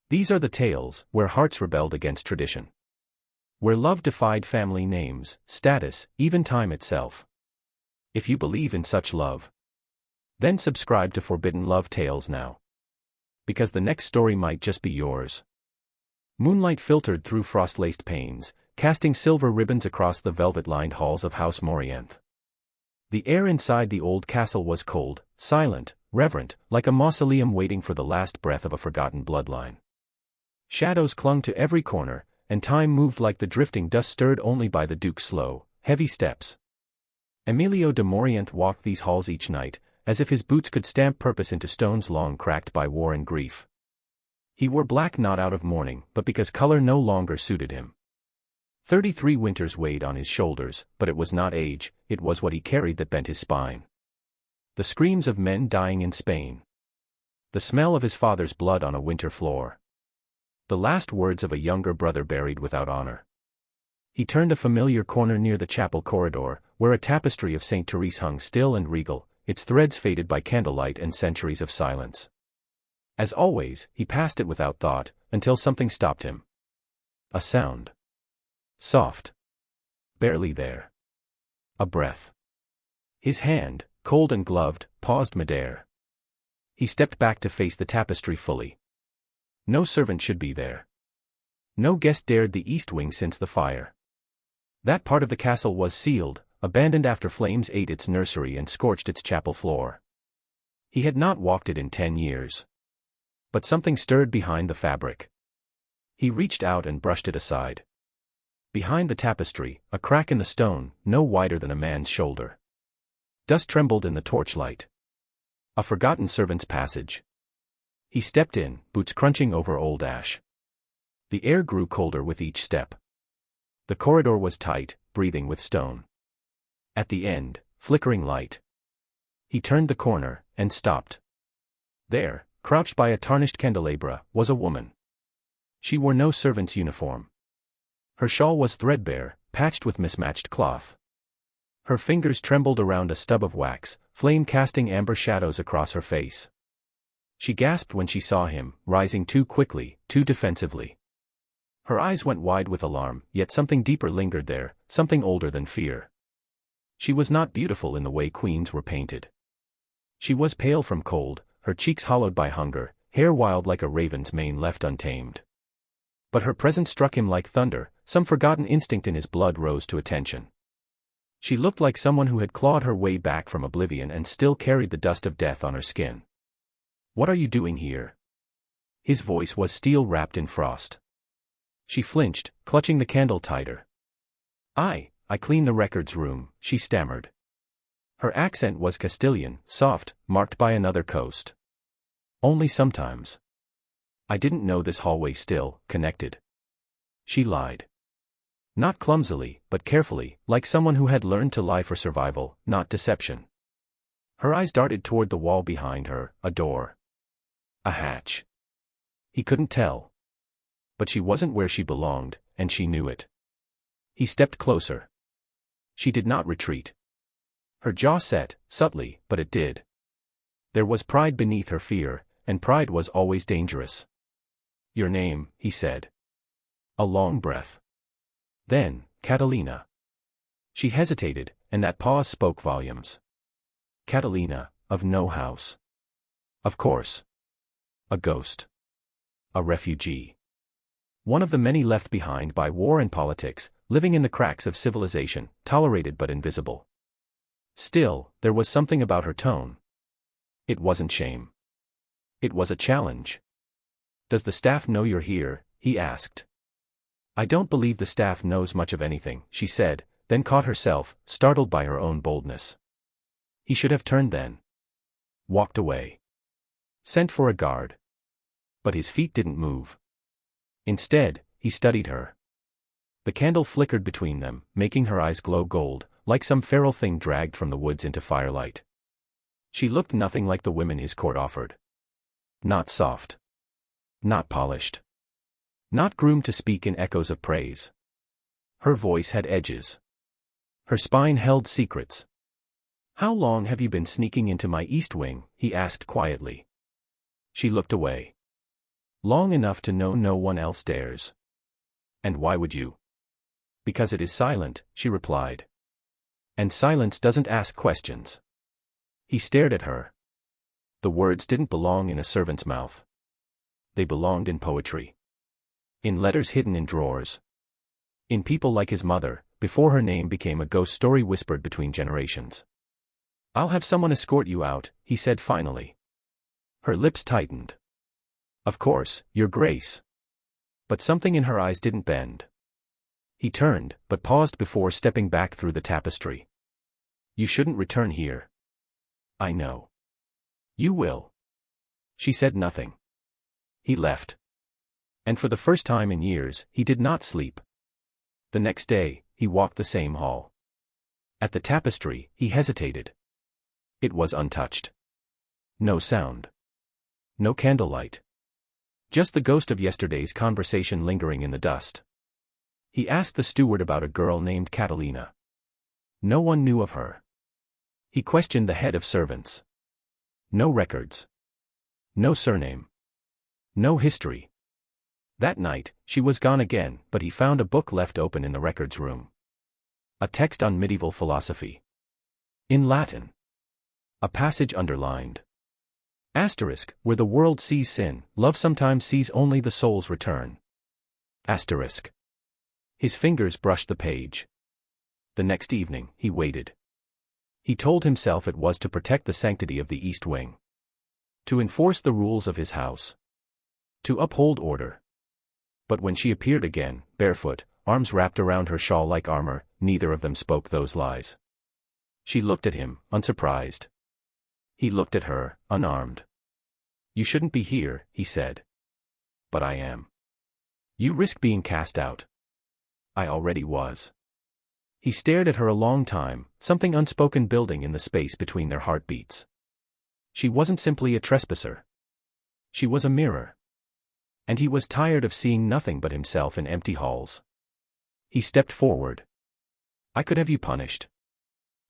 These are the tales where hearts rebelled against tradition. Where love defied family names, status, even time itself. If you believe in such love, then subscribe to Forbidden Love Tales now. Because the next story might just be yours. Moonlight filtered through frost-laced panes, casting silver ribbons across the velvet-lined halls of House Morienth. The air inside the old castle was cold, silent, reverent, like a mausoleum waiting for the last breath of a forgotten bloodline. Shadows clung to every corner, and time moved like the drifting dust stirred only by the Duke's slow, heavy steps. Emilio de Morienth walked these halls each night, as if his boots could stamp purpose into stones long cracked by war and grief. He wore black not out of mourning, but because color no longer suited him. 33 winters weighed on his shoulders, but it was not age, it was what he carried that bent his spine. The screams of men dying in Spain. The smell of his father's blood on a winter floor. The last words of a younger brother buried without honor. He turned a familiar corner near the chapel corridor, where a tapestry of St. Therese hung still and regal, its threads faded by candlelight and centuries of silence. As always, he passed it without thought, until something stopped him. A sound. Soft. Barely there. A breath. His hand, cold and gloved, paused midair. He stepped back to face the tapestry fully. No servant should be there. No guest dared the east wing since the fire. That part of the castle was sealed, abandoned after flames ate its nursery and scorched its chapel floor. He had not walked it in 10 years. But something stirred behind the fabric. He reached out and brushed it aside. Behind the tapestry, a crack in the stone, no wider than a man's shoulder. Dust trembled in the torchlight. A forgotten servant's passage. He stepped in, boots crunching over old ash. The air grew colder with each step. The corridor was tight, breathing with stone. At the end, flickering light. He turned the corner, and stopped. There, crouched by a tarnished candelabra, was a woman. She wore no servant's uniform. Her shawl was threadbare, patched with mismatched cloth. Her fingers trembled around a stub of wax, flame casting amber shadows across her face. She gasped when she saw him, rising too quickly, too defensively. Her eyes went wide with alarm, yet something deeper lingered there, something older than fear. She was not beautiful in the way queens were painted. She was pale from cold, her cheeks hollowed by hunger, hair wild like a raven's mane left untamed. But her presence struck him like thunder, some forgotten instinct in his blood rose to attention. She looked like someone who had clawed her way back from oblivion and still carried the dust of death on her skin. "What are you doing here?" His voice was steel wrapped in frost. She flinched, clutching the candle tighter. I clean the records room," she stammered. Her accent was Castilian, soft, marked by another coast. "Only sometimes. I didn't know this hallway still connected." She lied. Not clumsily, but carefully, like someone who had learned to lie for survival, not deception. Her eyes darted toward the wall behind her, a door. A hatch. He couldn't tell. But she wasn't where she belonged, and she knew it. He stepped closer. She did not retreat. Her jaw set, subtly, but it did. There was pride beneath her fear, and pride was always dangerous. "Your name," he said. A long breath. Then, "Catalina." She hesitated, and that pause spoke volumes. Catalina, of no house. Of course. A ghost. A refugee. One of the many left behind by war and politics, living in the cracks of civilization, tolerated but invisible. Still, there was something about her tone. It wasn't shame. It was a challenge. "Does the staff know you're here?" he asked. "I don't believe the staff knows much of anything," she said, then caught herself, startled by her own boldness. He should have turned then. Walked away. Sent for a guard. But his feet didn't move. Instead, he studied her. The candle flickered between them, making her eyes glow gold, like some feral thing dragged from the woods into firelight. She looked nothing like the women his court offered. Not soft. Not polished. Not groomed to speak in echoes of praise. Her voice had edges. Her spine held secrets. "How long have you been sneaking into my east wing?" he asked quietly. She looked away. Long enough to know no one else dares. And why would you? Because it is silent, she replied. And silence doesn't ask questions. He stared at her. The words didn't belong in a servant's mouth. They belonged in poetry. In letters hidden in drawers. In people like his mother, before her name became a ghost story whispered between generations. I'll have someone escort you out, he said finally. Her lips tightened. Of course, Your Grace. But something in her eyes didn't bend. He turned, but paused before stepping back through the tapestry. You shouldn't return here. I know. You will. She said nothing. He left. And for the first time in years, he did not sleep. The next day, he walked the same hall. At the tapestry, he hesitated. It was untouched. No sound. No candlelight. Just the ghost of yesterday's conversation lingering in the dust. He asked the steward about a girl named Catalina. No one knew of her. He questioned the head of servants. No records. No surname. No history. That night, she was gone again, but he found a book left open in the records room. A text on medieval philosophy. In Latin. A passage underlined. Asterisk, where the world sees sin, love sometimes sees only the soul's return. Asterisk. His fingers brushed the page. The next evening, he waited. He told himself it was to protect the sanctity of the East Wing. To enforce the rules of his house. To uphold order. But when she appeared again, barefoot, arms wrapped around her shawl like armor, neither of them spoke those lies. She looked at him, unsurprised. He looked at her, unarmed. You shouldn't be here, he said. But I am. You risk being cast out. I already was. He stared at her a long time, something unspoken building in the space between their heartbeats. She wasn't simply a trespasser. She was a mirror. And he was tired of seeing nothing but himself in empty halls. He stepped forward. I could have you punished.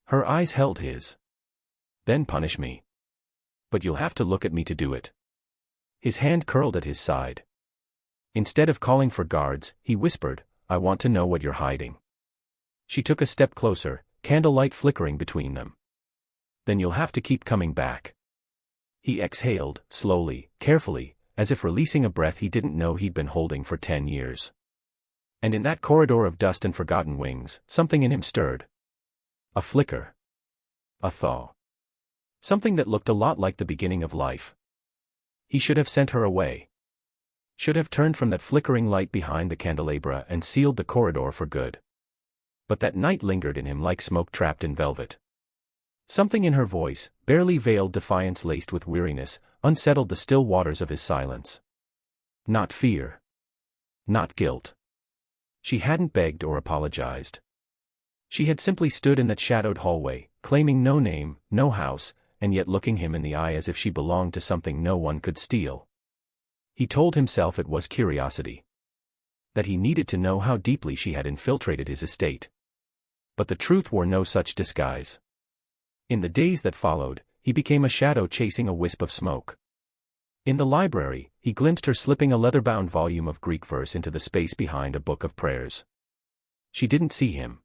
Her eyes held his. Then punish me. But you'll have to look at me to do it. His hand curled at his side. Instead of calling for guards, he whispered, I want to know what you're hiding. She took a step closer, candlelight flickering between them. Then you'll have to keep coming back. He exhaled, slowly, carefully, as if releasing a breath he didn't know he'd been holding for 10 years. And in that corridor of dust and forgotten wings, something in him stirred. A flicker. A thaw. Something that looked a lot like the beginning of life. He should have sent her away. Should have turned from that flickering light behind the candelabra and sealed the corridor for good. But that night lingered in him like smoke trapped in velvet. Something in her voice, barely veiled defiance laced with weariness, unsettled the still waters of his silence. Not fear. Not guilt. She hadn't begged or apologized. She had simply stood in that shadowed hallway, claiming no name, no house, and yet looking him in the eye as if she belonged to something no one could steal. He told himself it was curiosity. That he needed to know how deeply she had infiltrated his estate. But the truth wore no such disguise. In the days that followed, he became a shadow chasing a wisp of smoke. In the library, he glimpsed her slipping a leather-bound volume of Greek verse into the space behind a book of prayers. She didn't see him.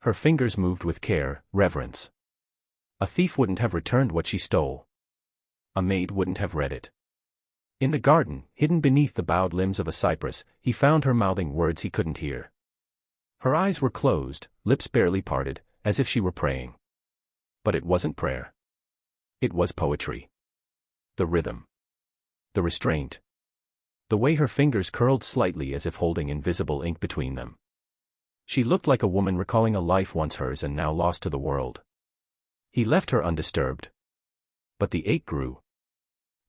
Her fingers moved with care, reverence. A thief wouldn't have returned what she stole. A maid wouldn't have read it. In the garden, hidden beneath the bowed limbs of a cypress, he found her mouthing words he couldn't hear. Her eyes were closed, lips barely parted, as if she were praying. But it wasn't prayer. It was poetry. The rhythm. The restraint. The way her fingers curled slightly as if holding invisible ink between them. She looked like a woman recalling a life once hers and now lost to the world. He left her undisturbed. But the ache grew.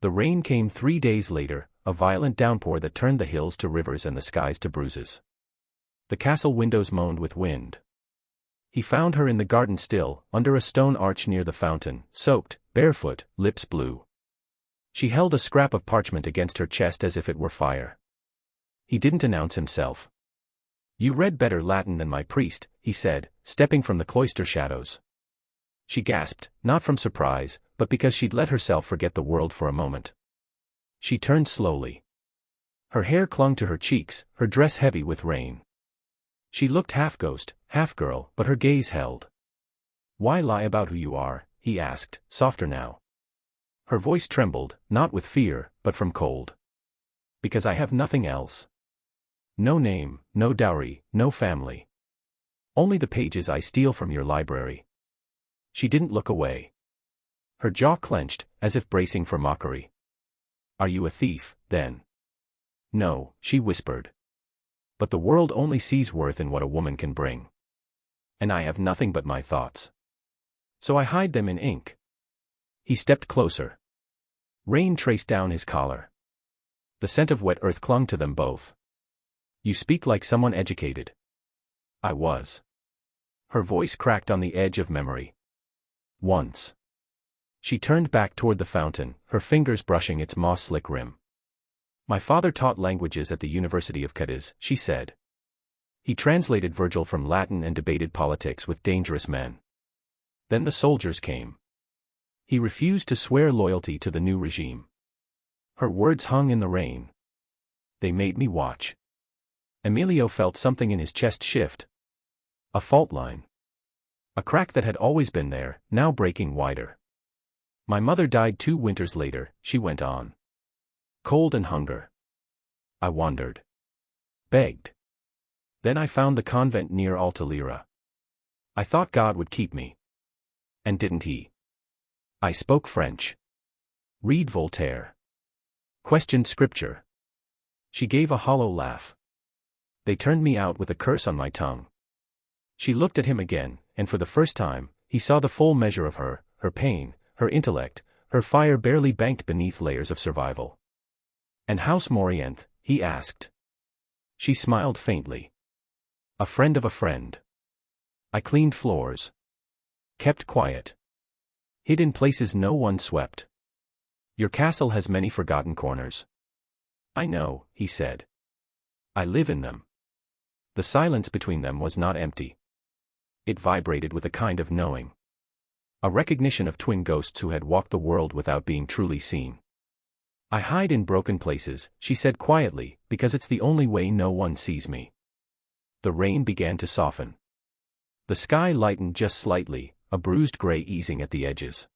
The rain came 3 days later, a violent downpour that turned the hills to rivers and the skies to bruises. The castle windows moaned with wind. He found her in the garden still, under a stone arch near the fountain, soaked, barefoot, lips blue. She held a scrap of parchment against her chest as if it were fire. He didn't announce himself. You read better Latin than my priest, he said, stepping from the cloister shadows. She gasped, not from surprise, but because she'd let herself forget the world for a moment. She turned slowly. Her hair clung to her cheeks, her dress heavy with rain. She looked half ghost, half girl, but her gaze held. "Why lie about who you are?" he asked, softer now. Her voice trembled, not with fear, but from cold. "Because I have nothing else. No name, no dowry, no family. Only the pages I steal from your library." She didn't look away. Her jaw clenched, as if bracing for mockery. "Are you a thief, then?" "No," she whispered. "But the world only sees worth in what a woman can bring. And I have nothing but my thoughts. So I hide them in ink." He stepped closer. Rain traced down his collar. The scent of wet earth clung to them both. "You speak like someone educated." "I was." Her voice cracked on the edge of memory. "Once." She turned back toward the fountain, her fingers brushing its moss-slick rim. "My father taught languages at the University of Cadiz," she said. "He translated Virgil from Latin and debated politics with dangerous men. Then the soldiers came. He refused to swear loyalty to the new regime." Her words hung in the rain. "They made me watch." Emilio felt something in his chest shift. A fault line. A crack that had always been there, now breaking wider. "My mother died 2 winters later," she went on. "Cold and hunger. I wandered. Begged. Then I found the convent near Altalira. I thought God would keep me. And didn't he? I spoke French. Read Voltaire. Questioned scripture." She gave a hollow laugh. "They turned me out with a curse on my tongue." She looked at him again, and for the first time, he saw the full measure of her pain, her intellect, her fire barely banked beneath layers of survival. "And House Morienth?" he asked. She smiled faintly. "A friend of a friend. I cleaned floors. Kept quiet. Hid in places no one swept. Your castle has many forgotten corners." "I know," he said. "I live in them." The silence between them was not empty. It vibrated with a kind of knowing. A recognition of twin ghosts who had walked the world without being truly seen. "I hide in broken places," she said quietly, "because it's the only way no one sees me." The rain began to soften. The sky lightened just slightly, a bruised gray easing at the edges.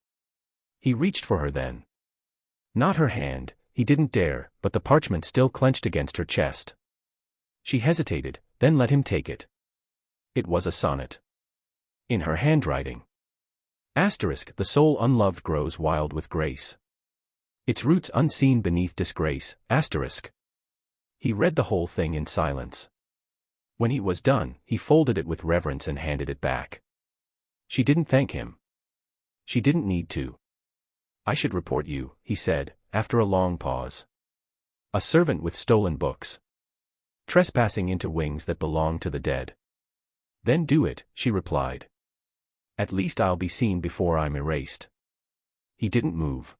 He reached for her then. Not her hand, he didn't dare, but the parchment still clenched against her chest. She hesitated, then let him take it. It was a sonnet. In her handwriting. Asterisk, "The soul unloved grows wild with grace. Its roots unseen beneath disgrace." Asterisk. He read the whole thing in silence. When he was done, he folded it with reverence and handed it back. She didn't thank him. She didn't need to. "I should report you," he said, after a long pause. "A servant with stolen books. Trespassing into wings that belong to the dead." "Then do it," she replied. "At least I'll be seen before I'm erased." He didn't move.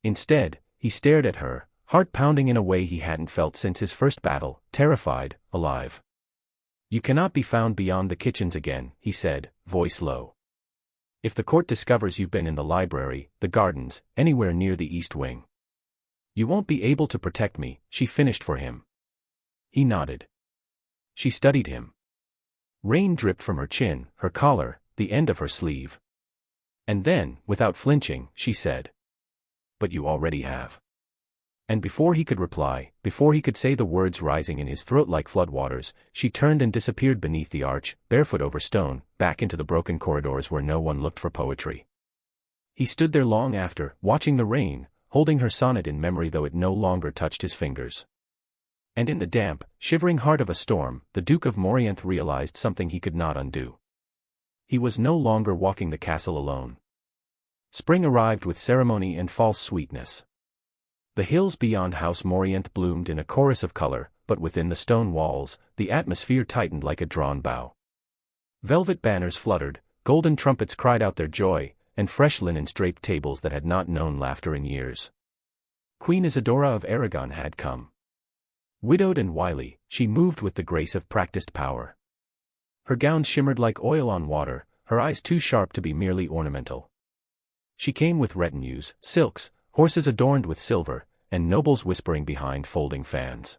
Instead, he stared at her, heart pounding in a way he hadn't felt since his first battle, terrified, alive. "You cannot be found beyond the kitchens again," he said, voice low. "If the court discovers you've been in the library, the gardens, anywhere near the East Wing. You won't be able to protect me," she finished for him. He nodded. She studied him. Rain dripped from her chin, her collar, the end of her sleeve. And then, without flinching, she said, "But you already have." And before he could reply, before he could say the words rising in his throat like floodwaters, she turned and disappeared beneath the arch, barefoot over stone, back into the broken corridors where no one looked for poetry. He stood there long after, watching the rain, holding her sonnet in memory though it no longer touched his fingers. And in the damp, shivering heart of a storm, the Duke of Morienth realized something he could not undo. He was no longer walking the castle alone. Spring arrived with ceremony and false sweetness. The hills beyond House Morienth bloomed in a chorus of color, but within the stone walls, the atmosphere tightened like a drawn bow. Velvet banners fluttered, golden trumpets cried out their joy, and fresh linens draped tables that had not known laughter in years. Queen Isidora of Aragon had come. Widowed and wily, she moved with the grace of practiced power. Her gown shimmered like oil on water, her eyes too sharp to be merely ornamental. She came with retinues, silks, horses adorned with silver, and nobles whispering behind folding fans.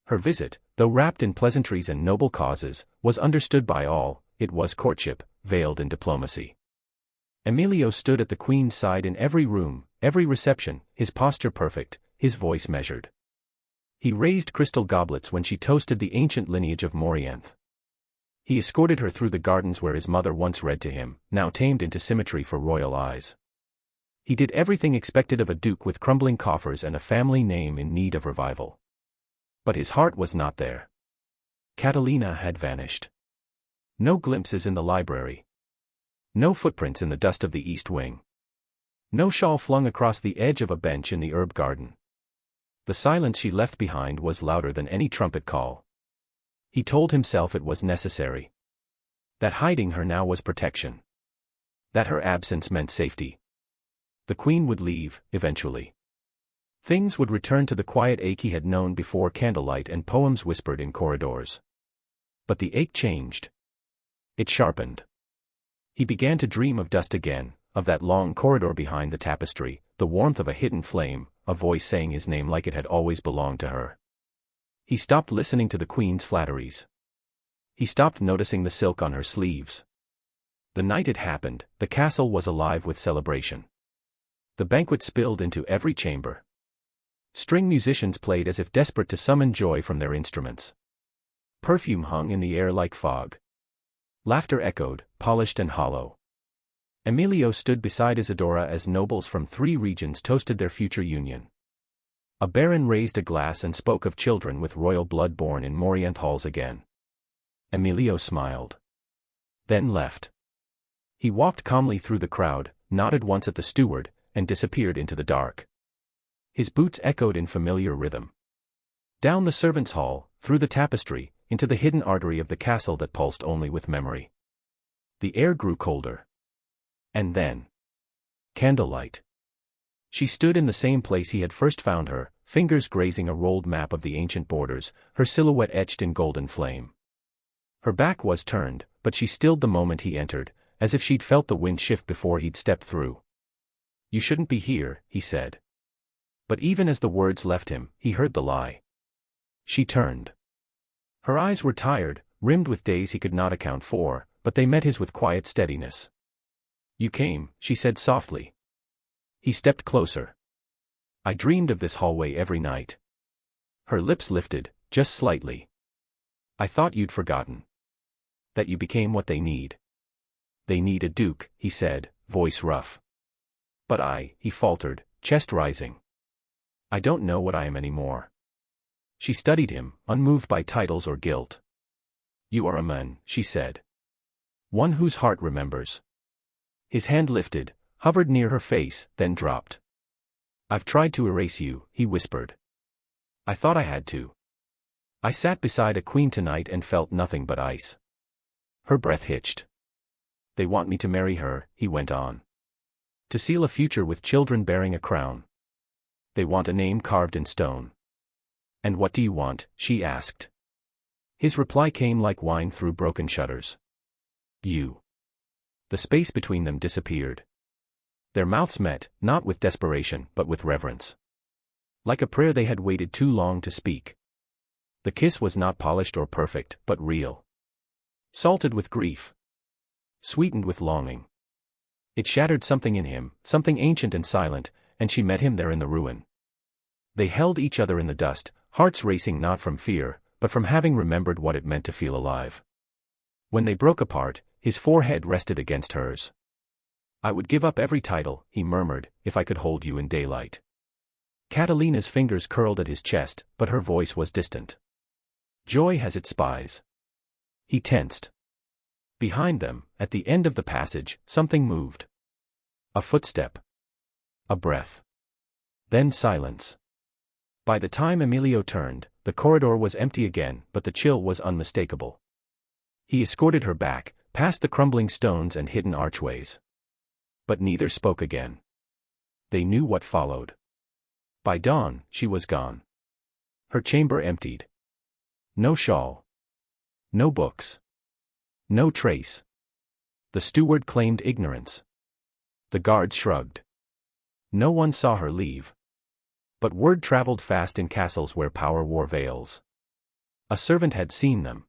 Her visit, though wrapped in pleasantries and noble causes, was understood by all. It was courtship, veiled in diplomacy. Emilio stood at the queen's side in every room, every reception, his posture perfect, his voice measured. He raised crystal goblets when she toasted the ancient lineage of Morienth. He escorted her through the gardens where his mother once read to him, now tamed into symmetry for royal eyes. He did everything expected of a duke with crumbling coffers and a family name in need of revival. But his heart was not there. Catalina had vanished. No glimpses in the library. No footprints in the dust of the east wing. No shawl flung across the edge of a bench in the herb garden. The silence she left behind was louder than any trumpet call. He told himself it was necessary. That hiding her now was protection. That her absence meant safety. The queen would leave, eventually. Things would return to the quiet ache he had known before candlelight and poems whispered in corridors. But the ache changed. It sharpened. He began to dream of dust again, of that long corridor behind the tapestry, the warmth of a hidden flame, a voice saying his name like it had always belonged to her. He stopped listening to the queen's flatteries. He stopped noticing the silk on her sleeves. The night it happened, the castle was alive with celebration. The banquet spilled into every chamber. String musicians played as if desperate to summon joy from their instruments. Perfume hung in the air like fog. Laughter echoed, polished and hollow. Emilio stood beside Isidora as nobles from 3 regions toasted their future union. A baron raised a glass and spoke of children with royal blood born in Morienth halls again. Emilio smiled. Then left. He walked calmly through the crowd, nodded once at the steward, and disappeared into the dark. His boots echoed in familiar rhythm. Down the servants' hall, through the tapestry, into the hidden artery of the castle that pulsed only with memory. The air grew colder. And then. Candlelight. She stood in the same place he had first found her, fingers grazing a rolled map of the ancient borders, her silhouette etched in golden flame. Her back was turned, but she stilled the moment he entered, as if she'd felt the wind shift before he'd stepped through. "You shouldn't be here," he said. But even as the words left him, he heard the lie. She turned. Her eyes were tired, rimmed with days he could not account for, but they met his with quiet steadiness. "You came," she said softly. He stepped closer. "I dreamed of this hallway every night." Her lips lifted, just slightly. "I thought you'd forgotten. That you became what they need." "They need a duke," he said, voice rough. "But he faltered, chest rising. "I don't know what I am anymore." She studied him, unmoved by titles or guilt. "You are a man," she said. "One whose heart remembers." His hand lifted, hovered near her face, then dropped. "I've tried to erase you," he whispered. "I thought I had to. I sat beside a queen tonight and felt nothing but ice." Her breath hitched. "They want me to marry her," he went on. "To seal a future with children bearing a crown. They want a name carved in stone." "And what do you want?" she asked. His reply came like wine through broken shutters. "You." The space between them disappeared. Their mouths met, not with desperation, but with reverence. Like a prayer they had waited too long to speak. The kiss was not polished or perfect, but real. Salted with grief. Sweetened with longing. It shattered something in him, something ancient and silent, and she met him there in the ruin. They held each other in the dust, hearts racing not from fear, but from having remembered what it meant to feel alive. When they broke apart, his forehead rested against hers. "I would give up every title," he murmured, "if I could hold you in daylight." Catalina's fingers curled at his chest, but her voice was distant. "Joy has its spies." He tensed. Behind them, at the end of the passage, something moved. A footstep. A breath. Then silence. By the time Emilio turned, the corridor was empty again, but the chill was unmistakable. He escorted her back, past the crumbling stones and hidden archways. But neither spoke again. They knew what followed. By dawn, she was gone. Her chamber emptied. No shawl. No books. No trace. The steward claimed ignorance. The guards shrugged. No one saw her leave. But word traveled fast in castles where power wore veils. A servant had seen them.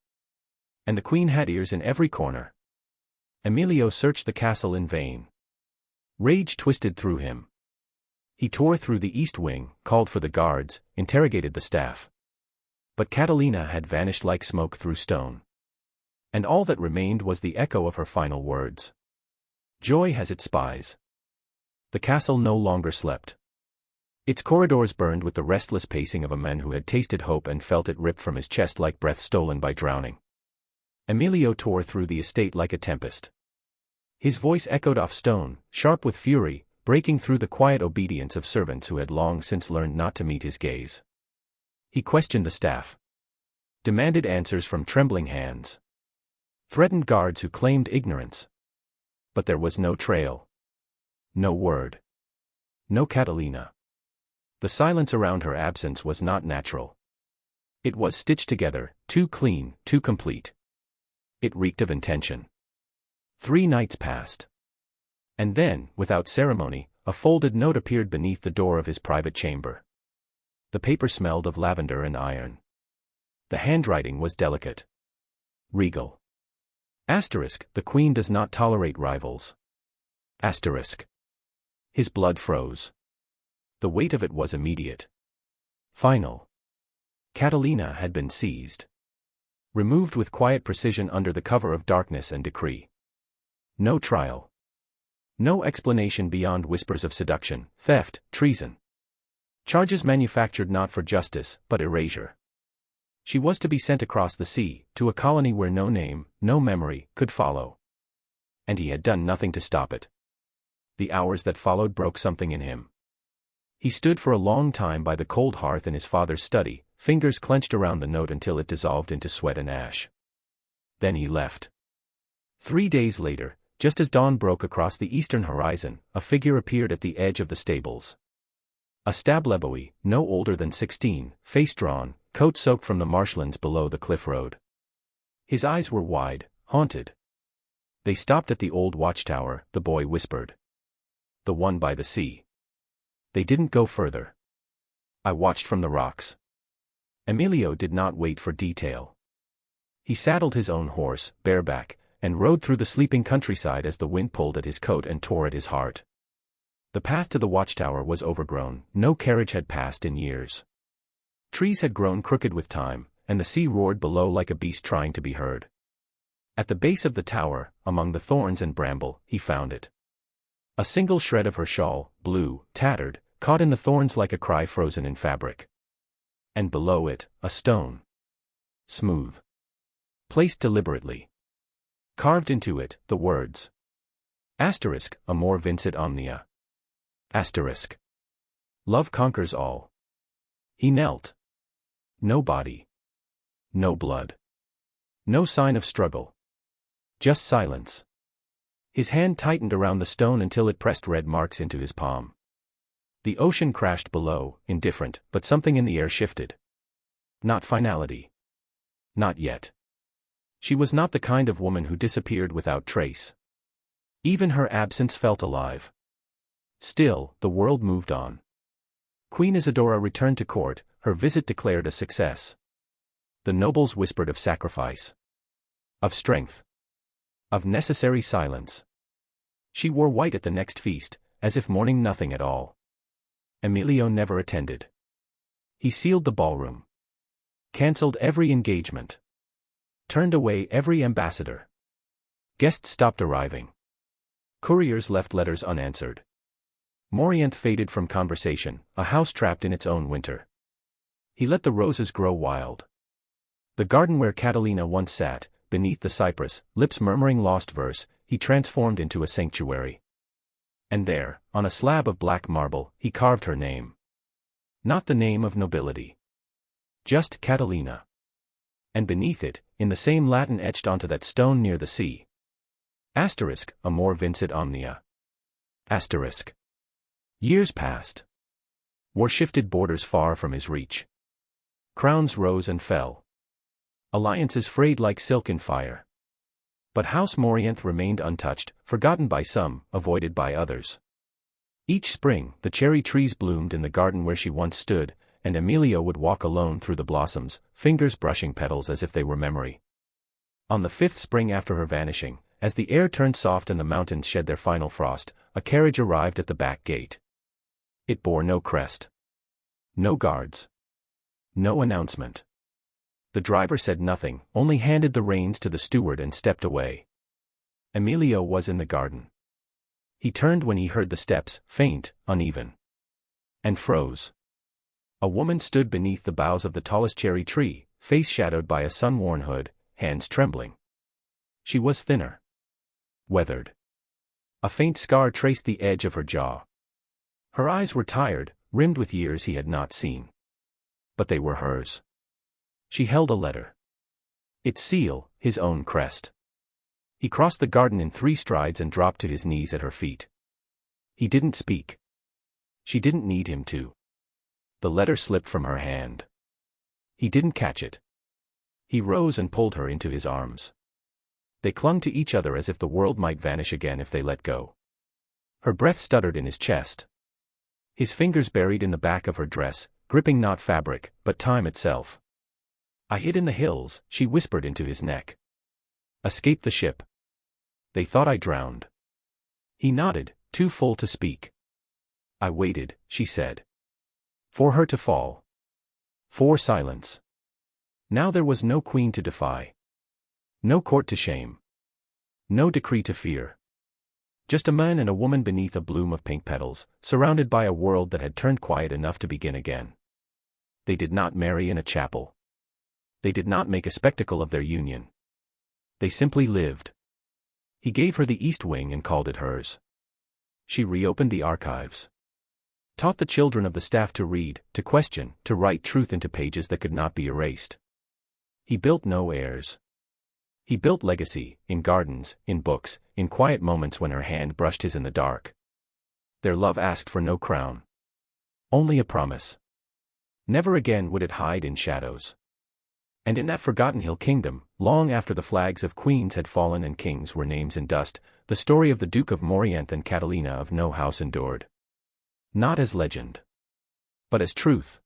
And the queen had ears in every corner. Emilio searched the castle in vain. Rage twisted through him. He tore through the east wing, called for the guards, interrogated the staff. But Catalina had vanished like smoke through stone. And all that remained was the echo of her final words. Joy has its spies. The castle no longer slept. Its corridors burned with the restless pacing of a man who had tasted hope and felt it ripped from his chest like breath stolen by drowning. Emilio tore through the estate like a tempest. His voice echoed off stone, sharp with fury, breaking through the quiet obedience of servants who had long since learned not to meet his gaze. He questioned the staff. Demanded answers from trembling hands. Threatened guards who claimed ignorance. But there was no trail. No word. No Catalina. The silence around her absence was not natural. It was stitched together, too clean, too complete. It reeked of intention. 3 nights passed. And then, without ceremony, a folded note appeared beneath the door of his private chamber. The paper smelled of lavender and iron. The handwriting was delicate. Regal. Asterisk, the queen does not tolerate rivals. Asterisk. His blood froze. The weight of it was immediate. Final. Catalina had been seized. Removed with quiet precision under the cover of darkness and decree. No trial. No explanation beyond whispers of seduction, theft, treason. Charges manufactured not for justice, but erasure. She was to be sent across the sea, to a colony where no name, no memory, could follow. And he had done nothing to stop it. The hours that followed broke something in him. He stood for a long time by the cold hearth in his father's study, fingers clenched around the note until it dissolved into sweat and ash. Then he left. 3 days later, just as dawn broke across the eastern horizon, a figure appeared at the edge of the stables. A stableboy, no older than 16, face drawn, coat soaked from the marshlands below the cliff road. His eyes were wide, haunted. They stopped at the old watchtower, the boy whispered. The one by the sea. They didn't go further. I watched from the rocks. Emilio did not wait for detail. He saddled his own horse, bareback, and rode through the sleeping countryside as the wind pulled at his coat and tore at his heart. The path to the watchtower was overgrown, no carriage had passed in years. Trees had grown crooked with time, and the sea roared below like a beast trying to be heard. At the base of the tower, among the thorns and bramble, he found it. A single shred of her shawl, blue, tattered, caught in the thorns like a cry frozen in fabric. And below it, a stone. Smooth. Placed deliberately. Carved into it, the words. Asterisk, amor vincit omnia. Asterisk. Love conquers all. He knelt. No body. No blood. No sign of struggle. Just silence. His hand tightened around the stone until it pressed red marks into his palm. The ocean crashed below, indifferent, but something in the air shifted. Not finality. Not yet. She was not the kind of woman who disappeared without trace. Even her absence felt alive. Still, the world moved on. Queen Isidora returned to court, her visit declared a success. The nobles whispered of sacrifice. Of strength. Of necessary silence. She wore white at the next feast, as if mourning nothing at all. Emilio never attended. He sealed the ballroom. Cancelled every engagement. Turned away every ambassador. Guests stopped arriving. Couriers left letters unanswered. Morienth faded from conversation, a house trapped in its own winter. He let the roses grow wild. The garden where Catalina once sat, beneath the cypress, lips murmuring lost verse, he transformed into a sanctuary. And there, on a slab of black marble, he carved her name. Not the name of nobility. Just Catalina. And beneath it, in the same Latin etched onto that stone near the sea. Asterisk, amor vincit omnia. Asterisk. Years passed. War shifted borders far from his reach. Crowns rose and fell. Alliances frayed like silk in fire. But House Morienth remained untouched, forgotten by some, avoided by others. Each spring, the cherry trees bloomed in the garden where she once stood, and Emilio would walk alone through the blossoms, fingers brushing petals as if they were memory. On the 5th spring after her vanishing, as the air turned soft and the mountains shed their final frost, a carriage arrived at the back gate. It bore no crest. No guards. No announcement. The driver said nothing, only handed the reins to the steward and stepped away. Emilio was in the garden. He turned when he heard the steps, faint, uneven. And froze. A woman stood beneath the boughs of the tallest cherry tree, face shadowed by a sun-worn hood, hands trembling. She was thinner. Weathered. A faint scar traced the edge of her jaw. Her eyes were tired, rimmed with years he had not seen. But they were hers. She held a letter. Its seal, his own crest. He crossed the garden in 3 strides and dropped to his knees at her feet. He didn't speak. She didn't need him to. The letter slipped from her hand. He didn't catch it. He rose and pulled her into his arms. They clung to each other as if the world might vanish again if they let go. Her breath stuttered in his chest. His fingers buried in the back of her dress, gripping not fabric, but time itself. "I hid in the hills," she whispered into his neck. "Escaped the ship. They thought I drowned." He nodded, too full to speak. "I waited," she said. "For her to fall. For silence." Now there was no queen to defy. No court to shame. No decree to fear. Just a man and a woman beneath a bloom of pink petals, surrounded by a world that had turned quiet enough to begin again. They did not marry in a chapel. They did not make a spectacle of their union. They simply lived. He gave her the East Wing and called it hers. She reopened the archives. Taught the children of the staff to read, to question, to write truth into pages that could not be erased. He built no heirs. He built legacy, in gardens, in books, in quiet moments when her hand brushed his in the dark. Their love asked for no crown. Only a promise. Never again would it hide in shadows. And in that forgotten hill kingdom, long after the flags of queens had fallen and kings were names in dust, the story of the Duke of Morienth and Catalina of no house endured. Not as legend. But as truth.